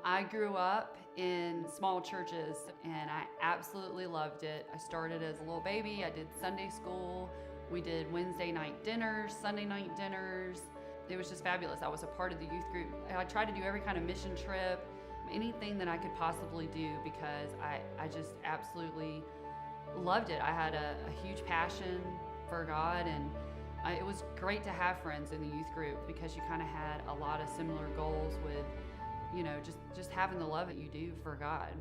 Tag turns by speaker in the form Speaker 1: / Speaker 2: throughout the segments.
Speaker 1: I grew up in small churches and I absolutely loved it. I started as a little baby. I did Sunday school. We did Wednesday night dinners, Sunday night dinners. It was just fabulous. I was a part of the youth group. I tried to do every kind of mission trip, anything that I could possibly do because I just absolutely loved it. I had a huge passion for God, and it was great to have friends in the youth group because you kind of had a lot of similar goals with, you know, just having the love that you do for God.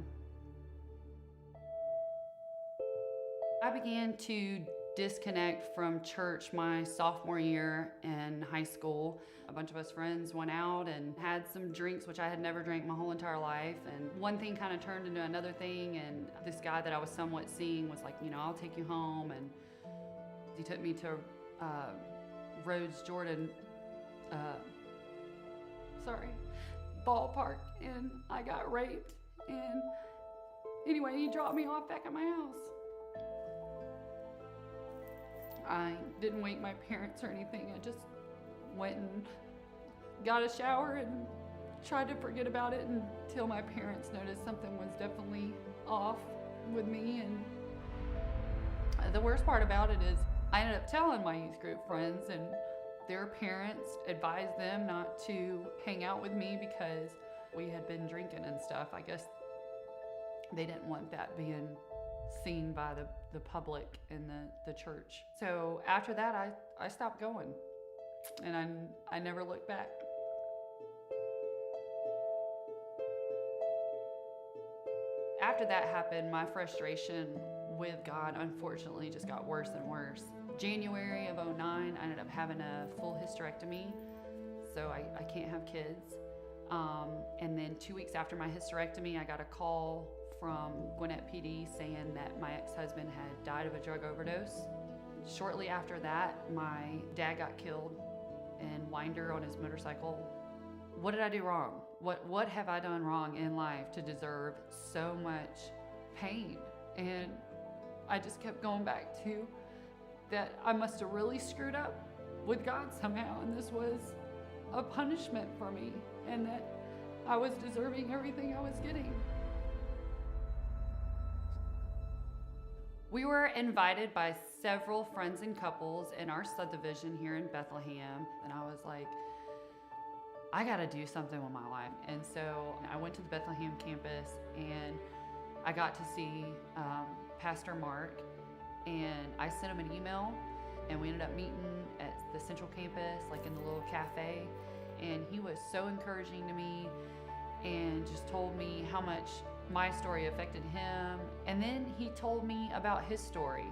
Speaker 1: I began to disconnect from church my sophomore year in high school. A bunch of us friends went out and had some drinks, which I had never drank my whole entire life. And one thing kind of turned into another thing. And this guy that I was somewhat seeing was like, you know, I'll take you home. And he took me to Rhodes Jordan, ballpark, and I got raped. And anyway, he dropped me off back at my house. I didn't wake my parents or anything. I just went and got a shower and tried to forget about it until my parents noticed something was definitely off with me. And the worst part about it is I ended up telling my youth group friends, and their parents advised them not to hang out with me because we had been drinking and stuff. I guess they didn't want that being seen by the public in the church. So after that, I stopped going, and I never looked back. After that happened, my frustration with God unfortunately just got worse and worse. January of '09, I ended up having a full hysterectomy, so I can't have kids. And then 2 weeks after my hysterectomy, I got a call from Gwinnett PD saying that my ex-husband had died of a drug overdose. Shortly after that, my dad got killed in Winder on his motorcycle. What did I do wrong? What have I done wrong in life to deserve so much pain? And I just kept going back to that I must have really screwed up with God somehow, and this was a punishment for me, and that I was deserving everything I was getting. We were invited by several friends and couples in our subdivision here in Bethlehem, and I was like, I gotta do something with my life. And so I went to the Bethlehem campus, and I got to see Pastor Mark, and I sent him an email, and we ended up meeting at the central campus, like in the little cafe, and he was so encouraging to me and just told me how much my story affected him. And then he told me about his story.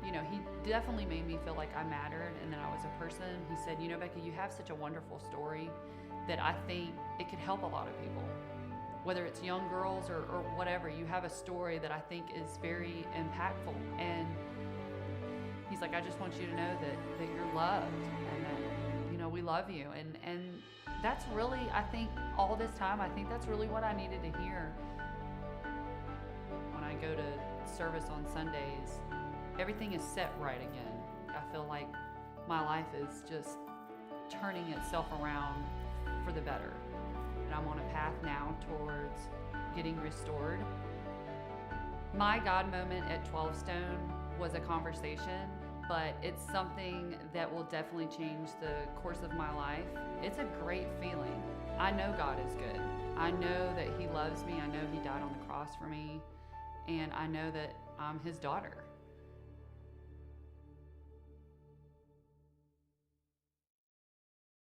Speaker 1: You know, he definitely made me feel like I mattered and that I was a person. He said, you know, Becca, you have such a wonderful story that I think it could help a lot of people. Whether it's young girls or whatever, you have a story that I think is very impactful. And he's like, I just want you to know that you're loved and that, you know, we love you. And that's really, I think all this time, I think that's really what I needed to hear. When I go to service on Sundays, everything is set right again. I feel like my life is just turning itself around for the better. And I'm on a path now towards getting restored. My God moment at 12 Stone was a conversation, but it's something that will definitely change the course of my life. It's a great feeling. I know God is good. I know that He loves me. I know He died on the cross for me. And I know that I'm His daughter.